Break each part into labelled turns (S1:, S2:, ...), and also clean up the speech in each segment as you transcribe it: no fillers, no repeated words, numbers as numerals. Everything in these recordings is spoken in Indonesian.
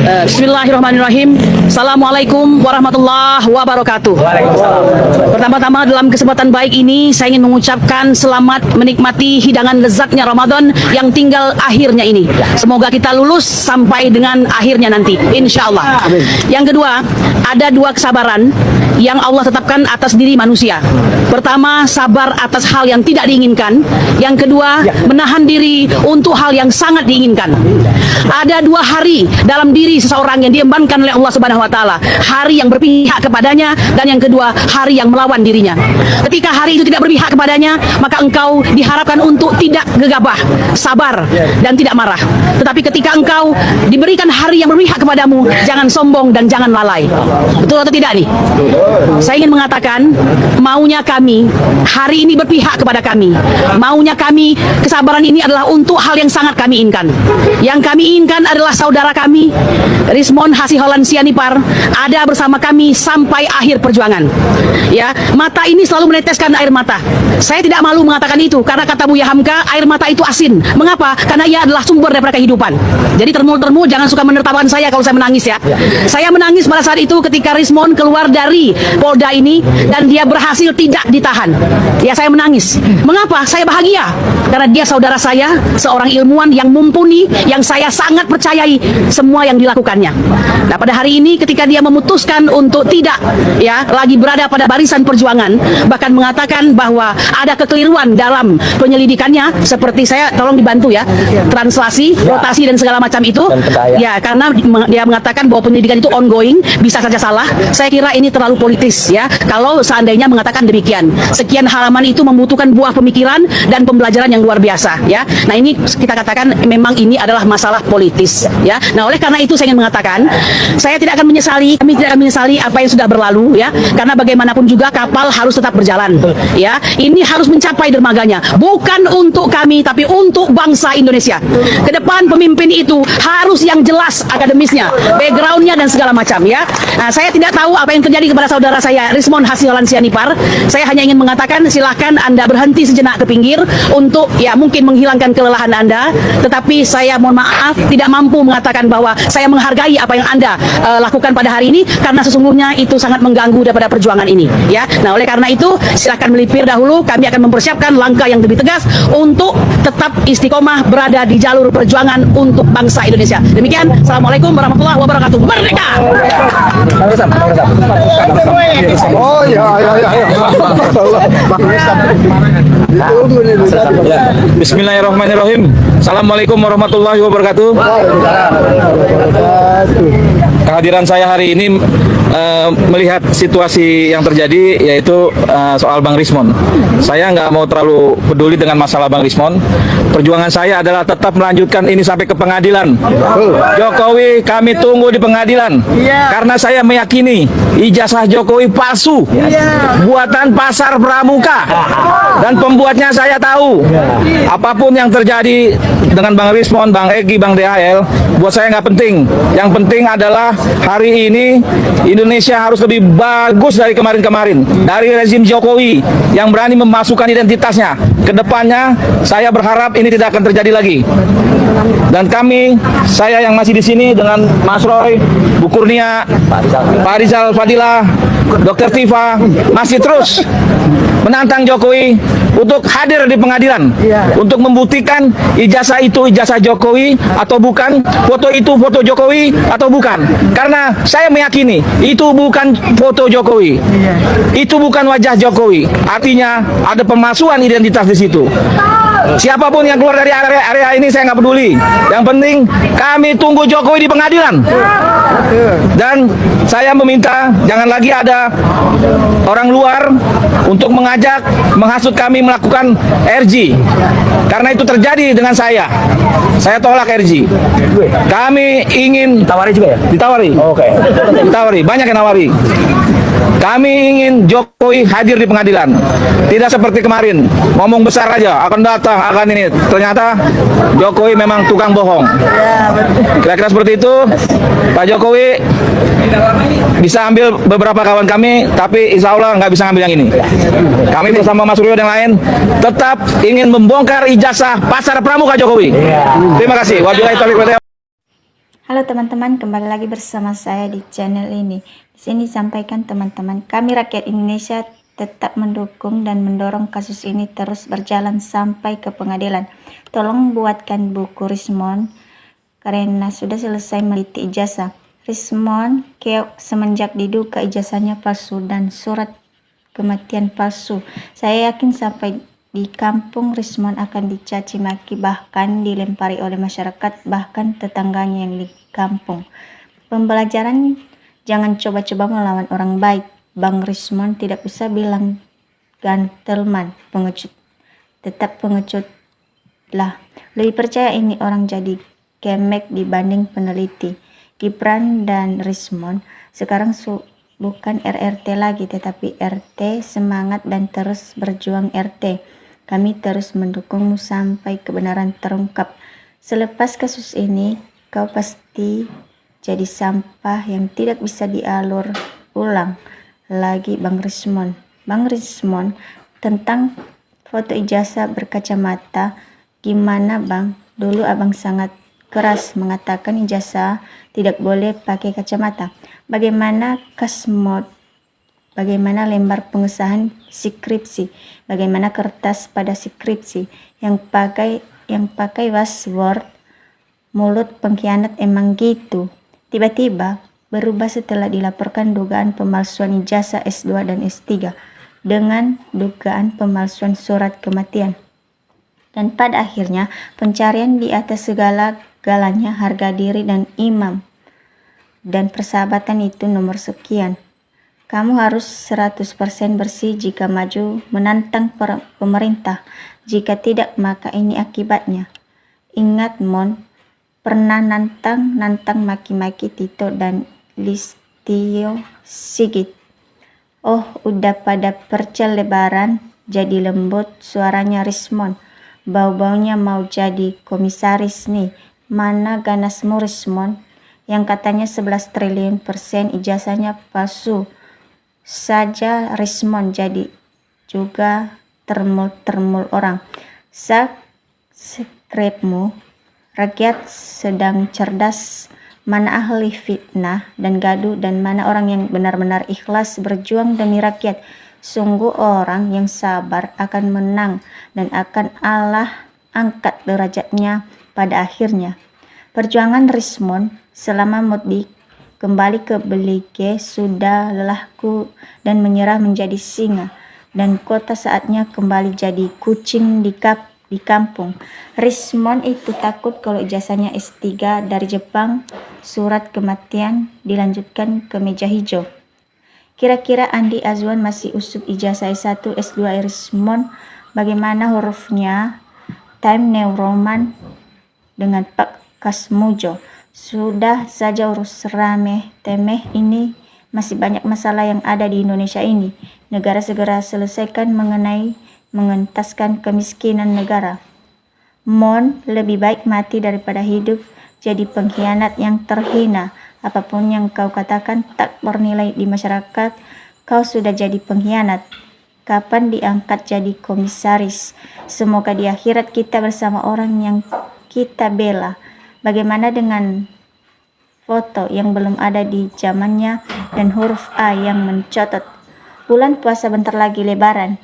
S1: Bismillahirrahmanirrahim. Assalamualaikum warahmatullahi wabarakatuh. Pertama-tama dalam kesempatan baik ini saya ingin mengucapkan selamat menikmati hidangan lezatnya Ramadan yang tinggal akhirnya ini. Semoga kita lulus sampai dengan akhirnya nanti, insya Allah. Yang kedua, ada dua kesabaran yang Allah tetapkan atas diri manusia. Pertama, sabar atas hal yang tidak diinginkan. Yang kedua, menahan diri untuk hal yang sangat diinginkan. Ada dua hari dalam diri seseorang yang diembankan oleh Allah Subhanahu wa taala. Hari yang berpihak kepadanya, dan yang kedua, hari yang melawan dirinya. Ketika hari itu tidak berpihak kepadanya, maka engkau diharapkan untuk tidak gegabah, sabar, dan tidak marah. Tetapi ketika engkau diberikan hari yang berpihak kepadamu, jangan sombong dan jangan lalai. Betul atau tidak nih? Saya ingin mengatakan, maunya kami hari ini berpihak kepada kami. Maunya kami, kesabaran ini adalah untuk hal yang sangat kami inginkan. Yang kami inginkan adalah saudara kami Rismon Hasiholan Sianipar ada bersama kami sampai akhir perjuangan. Ya, mata ini selalu meneteskan air mata. Saya tidak malu mengatakan itu, karena kata Buya Hamka, air mata itu asin. Mengapa? Karena ia adalah sumber daripada kehidupan. Jadi termul-termul jangan suka menertawakan saya kalau saya menangis ya. Saya menangis pada saat itu ketika Rismon keluar dari Polda ini dan dia berhasil tidak ditahan. Ya, saya menangis. Mengapa? Saya bahagia karena dia saudara saya, seorang ilmuwan yang mumpuni, yang saya sangat percayai semua yang dilakukannya. Nah, pada hari ini ketika dia memutuskan untuk tidak ya lagi berada pada barisan perjuangan, bahkan mengatakan bahwa ada kekeliruan dalam penyelidikannya, seperti saya tolong dibantu ya, translasi, rotasi dan segala macam itu. Ya, karena dia mengatakan bahwa penyelidikan itu ongoing, bisa saja salah. Saya kira ini terlalu politis ya. Kalau seandainya mengatakan demikian, sekian halaman itu membutuhkan buah pemikiran dan pembelajaran yang luar biasa ya. Nah, ini kita katakan memang ini adalah masalah politis ya. Nah, oleh karena itu saya ingin mengatakan, saya tidak akan menyesali, kami tidak akan menyesali apa yang sudah berlalu ya, karena bagaimanapun juga kapal harus tetap berjalan ya. Ini harus mencapai dermaganya, bukan untuk kami tapi untuk bangsa Indonesia. Ke depan pemimpin itu harus yang jelas akademisnya, backgroundnya dan segala macam ya. Nah, saya tidak tahu apa yang terjadi kepada saudara saya Rismon Hasiholan Sianipar. Saya hanya ingin mengatakan, silahkan Anda berhenti sejenak ke pinggir untuk ya mungkin menghilangkan kelelahan Anda, tetapi saya mohon maaf tidak mampu mengatakan bahwa saya menghargai apa yang Anda lakukan pada hari ini, karena sesungguhnya itu sangat mengganggu daripada perjuangan ini ya. Nah, oleh karena itu silahkan melipir dahulu, kami akan mempersiapkan langkah yang lebih tegas untuk tetap istiqomah berada di jalur perjuangan untuk bangsa Indonesia. Demikian, Assalamualaikum warahmatullahi wabarakatuh. Merdeka!
S2: Oh ya.
S3: Bismillahirrahmanirrahim. Assalamualaikum warahmatullahi wabarakatuh. Kehadiran saya hari ini melihat situasi yang terjadi, yaitu soal Bang Rismon. Saya nggak mau terlalu peduli dengan masalah Bang Rismon. Perjuangan saya adalah tetap melanjutkan ini sampai ke pengadilan. Jokowi kami tunggu di pengadilan, karena saya meyakini ijazah Jokowi palsu, buatan pasar pramuka, dan pembuatnya saya tahu. Apapun yang terjadi dengan Bang Rismon, Bang Egy, Bang DHL, buat saya nggak penting. Yang penting adalah hari ini Indonesia harus lebih bagus dari kemarin-kamarin, dari rezim Jokowi yang berani memasukkan identitasnya. Kedepannya saya berharap ini tidak akan terjadi lagi. Dan saya yang masih di sini dengan Mas Roy, Bu Kurnia, Pak Rizal Fadilah, Dr. Tifa, masih terus menantang Jokowi untuk hadir di pengadilan, untuk membuktikan ijazah itu ijazah Jokowi atau bukan, foto itu foto Jokowi atau bukan. Karena saya meyakini itu bukan foto Jokowi, itu bukan wajah Jokowi. Artinya ada pemalsuan identitas di situ. Siapapun yang keluar dari area ini saya nggak peduli. Yang penting kami tunggu Jokowi di pengadilan. Dan saya meminta jangan lagi ada orang luar untuk mengajak, menghasut kami melakukan RG. Karena itu terjadi dengan saya. Saya tolak RG. Kami ingin
S2: Ditawari juga ya?
S3: ditawari.
S2: Oke.
S3: Ditawari, banyak yang nawari. Kami ingin Jokowi hadir di pengadilan. Tidak seperti kemarin, ngomong besar aja, akan datang, akan ini. Ternyata Jokowi memang tukang bohong. Kira-kira seperti itu. Pak Jokowi bisa ambil beberapa kawan kami, tapi insya Allah nggak bisa ngambil yang ini. Kami bersama Mas Suryo dan lain tetap ingin membongkar ijazah pasar pramuka Jokowi. Terima kasih. Wabillahi taufiq wal hidayah.
S4: Halo teman-teman, kembali lagi bersama saya di channel ini. Di sini sampaikan teman-teman, kami rakyat Indonesia tetap mendukung dan mendorong kasus ini terus berjalan sampai ke pengadilan. Tolong buatkan buku Rismon karena sudah selesai meneliti ijazah. Rismon keok semenjak diduga ijazahnya palsu dan surat kematian palsu. Saya yakin sampai di kampung Rismon akan dicaci maki, bahkan dilempari oleh masyarakat, bahkan tetangganya yang di kampung. Pembelajaran, jangan coba-coba melawan orang baik. Bang Rismon tidak usah bilang gentleman, pengecut. Tetap pengecut lah. Lebih percaya ini orang jadi kemek dibanding peneliti. Gibran dan Rismon sekarang bukan RRT lagi, tetapi RT semangat dan terus berjuang RT. Kami terus mendukungmu sampai kebenaran terungkap. Selepas kasus ini, kau pasti jadi sampah yang tidak bisa dialur ulang lagi, Bang Rismon. Bang Rismon, tentang foto ijazah berkacamata, gimana Bang? Dulu abang sangat keras mengatakan ijazah tidak boleh pakai kacamata. Bagaimana kasmod? Bagaimana lembar pengesahan skripsi? Bagaimana kertas pada skripsi? Yang pakai password? Mulut pengkhianat emang gitu. Tiba-tiba berubah setelah dilaporkan dugaan pemalsuan ijazah S2 dan S3 dengan dugaan pemalsuan surat kematian. Dan pada akhirnya pencarian di atas segala-galanya harga diri dan imam dan persahabatan itu nomor sekian. Kamu harus 100% bersih jika maju menantang pemerintah. Jika tidak, maka ini akibatnya. Ingat Mon, pernah nantang maki-maki Tito dan Listio Sigit. Oh, udah pada percel lebaran, jadi lembut suaranya Rismon. Bau-baunya mau jadi komisaris nih. Mana ganasmu Rismon? Yang katanya 11 triliun % ijazahnya palsu. Saja Rismon jadi juga termul orang. Skripmu, rakyat sedang cerdas, mana ahli fitnah dan gaduh dan mana orang yang benar-benar ikhlas berjuang demi rakyat. Sungguh orang yang sabar akan menang dan akan Allah angkat derajatnya pada akhirnya. Perjuangan Rismon selama mudik kembali ke Belike sudah lelahku dan menyerah menjadi singa, dan kota saatnya kembali jadi kucing di kampung. Rismon itu takut kalau ijazahnya S3 dari Jepang, surat kematian dilanjutkan ke meja hijau. Kira-kira Andi Azwan masih usut ijazah S1, S2 Rismon, bagaimana hurufnya? Time New Roman dengan Pak Kasmujo. Sudah saja urus rame temeh ini, masih banyak masalah yang ada di Indonesia ini. Negara segera selesaikan mengenai mengentaskan kemiskinan negara. Mon, lebih baik mati daripada hidup jadi pengkhianat yang terhina. Apapun yang kau katakan tak bernilai di masyarakat, kau sudah jadi pengkhianat. Kapan diangkat jadi komisaris? Semoga di akhirat kita bersama orang yang kita bela. Bagaimana dengan foto yang belum ada di zamannya dan huruf A yang mencotot? Bulan puasa bentar lagi lebaran.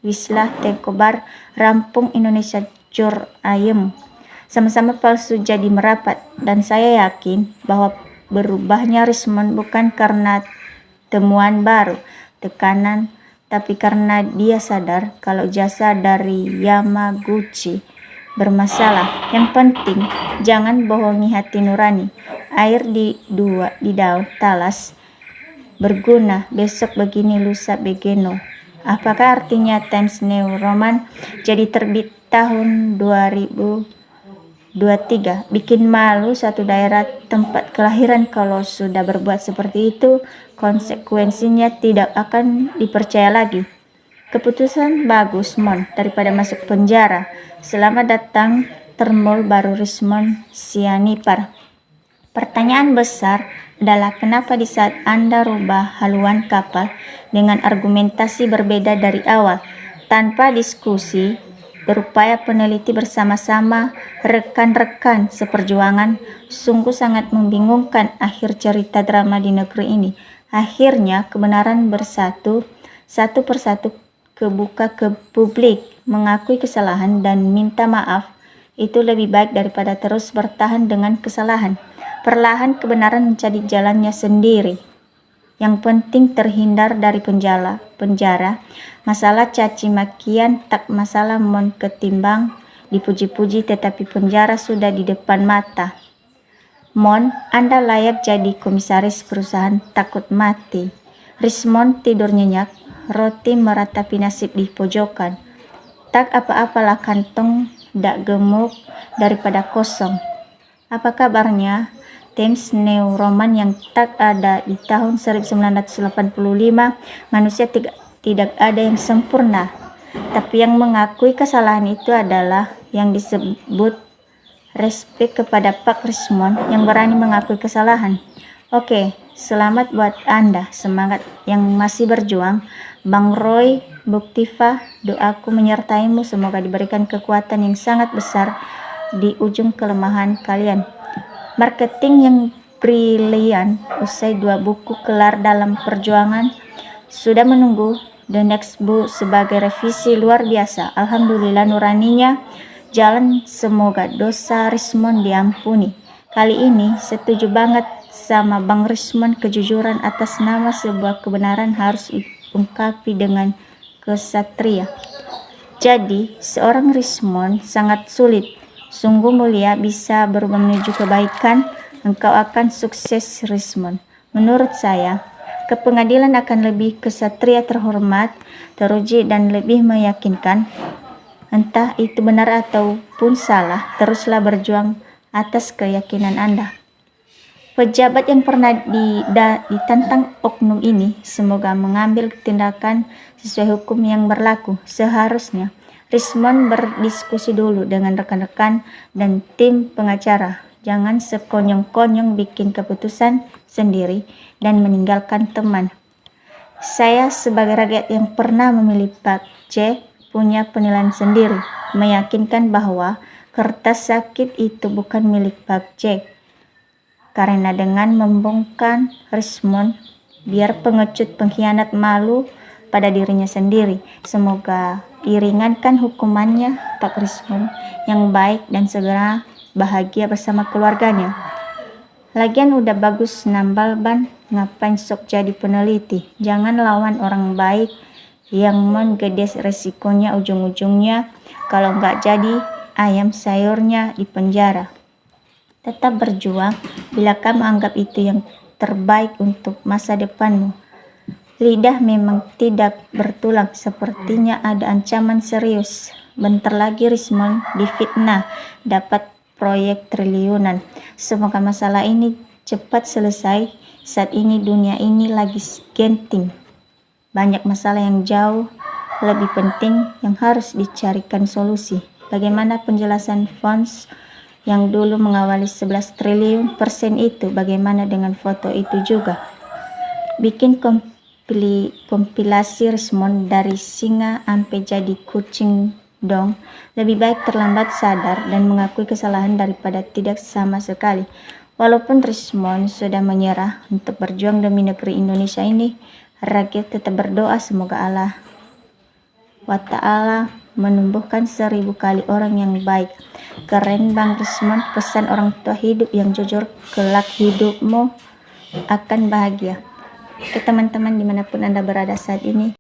S4: Wislah Tekobar rampung Indonesia jur ayem. Sama-sama palsu jadi merapat, dan saya yakin bahwa berubahnya Rismon bukan karena temuan baru, tekanan, tapi karena dia sadar kalau jasa dari Yamaguchi bermasalah. Yang penting jangan bohongi hati nurani. Air di daun talas berguna, besok begini lusa begeno. Apakah artinya Times New Roman jadi terbit tahun 2023? Bikin malu satu daerah tempat kelahiran. Kalau sudah berbuat seperti itu, konsekuensinya tidak akan dipercaya lagi. Keputusan bagus Mon, daripada masuk penjara. Selamat datang termul baru Rismon Sianipar. Pertanyaan besar adalah kenapa di saat Anda rubah haluan kapal dengan argumentasi berbeda dari awal, tanpa diskusi, berupaya peneliti bersama-sama rekan-rekan seperjuangan, sungguh sangat membingungkan akhir cerita drama di negeri ini. Akhirnya kebenaran bersatu, satu persatu kebuka ke publik, mengakui kesalahan dan minta maaf. Itu lebih baik daripada terus bertahan dengan kesalahan. Perlahan kebenaran mencari jalannya sendiri. Yang penting terhindar dari penjara. Masalah caci makian tak masalah mon ketimbang dipuji-puji, tetapi penjara sudah di depan mata. Mon, Anda layak jadi komisaris perusahaan takut mati. Rismon tidur nyenyak, roti meratapi nasib di pojokan. Tak apa-apalah kantong dak gemuk daripada kosong. Apa kabarnya? Times New Roman yang tak ada di tahun 1985, manusia tidak ada yang sempurna. Tapi yang mengakui kesalahan itu adalah yang disebut respek kepada Pak Rismon yang berani mengakui kesalahan. Oke, selamat buat Anda, semangat yang masih berjuang. Bang Roy, Buktiva, doaku menyertaimu, semoga diberikan kekuatan yang sangat besar di ujung kelemahan kalian. Marketing yang brilian, usai 2 buku kelar dalam perjuangan, sudah menunggu The Next Book sebagai revisi luar biasa. Alhamdulillah nuraninya jalan, semoga dosa Rismon diampuni. Kali ini setuju banget sama Bang Rismon, kejujuran atas nama sebuah kebenaran harus diungkapi dengan kesatria. Jadi seorang Rismon sangat sulit. Sungguh mulia bisa berubah menuju kebaikan. Engkau akan sukses, Rismon. Menurut saya, ke pengadilan akan lebih kesatria, terhormat, teruji, dan lebih meyakinkan. Entah itu benar ataupun salah, teruslah berjuang atas keyakinan Anda. Pejabat yang pernah ditantang oknum ini semoga mengambil tindakan sesuai hukum yang berlaku. Seharusnya Rismon berdiskusi dulu dengan rekan-rekan dan tim pengacara. Jangan sekonyong-konyong bikin keputusan sendiri dan meninggalkan teman. Saya sebagai rakyat yang pernah memilih Pak C punya penilaian sendiri, meyakinkan bahwa kertas sakit itu bukan milik Pak C. Karena dengan membongkar Rismon, biar pengecut pengkhianat malu pada dirinya sendiri. Semoga diringankan hukumannya Pak Rismon yang baik dan segera bahagia bersama keluarganya. Lagian udah bagus nambal ban, ngapain sok jadi peneliti? Jangan lawan orang baik yang menggedes resikonya, ujung-ujungnya kalau nggak jadi ayam sayurnya di penjara. Tetap berjuang bila kamu anggap itu yang terbaik untuk masa depanmu. Lidah memang tidak bertulang, sepertinya ada ancaman serius. Bentar lagi Rismon difitnah, dapat proyek triliunan. Semoga masalah ini cepat selesai. Saat ini dunia ini lagi genting. Banyak masalah yang jauh lebih penting yang harus dicarikan solusi. Bagaimana penjelasan Fons yang dulu mengawali 11 triliun persen itu? Bagaimana dengan foto itu juga? Bikin kompilasi Rismon dari singa sampai jadi kucing dong. Lebih baik terlambat sadar dan mengakui kesalahan daripada tidak sama sekali. Walaupun Rismon sudah menyerah untuk berjuang demi negeri Indonesia ini, rakyat tetap berdoa semoga Allah Ta'ala menumbuhkan 1000 kali orang yang baik. Keren Bang Rismon, pesan orang tua hidup yang jujur, kelak hidupmu akan bahagia. Oke teman-teman, dimanapun Anda berada saat ini,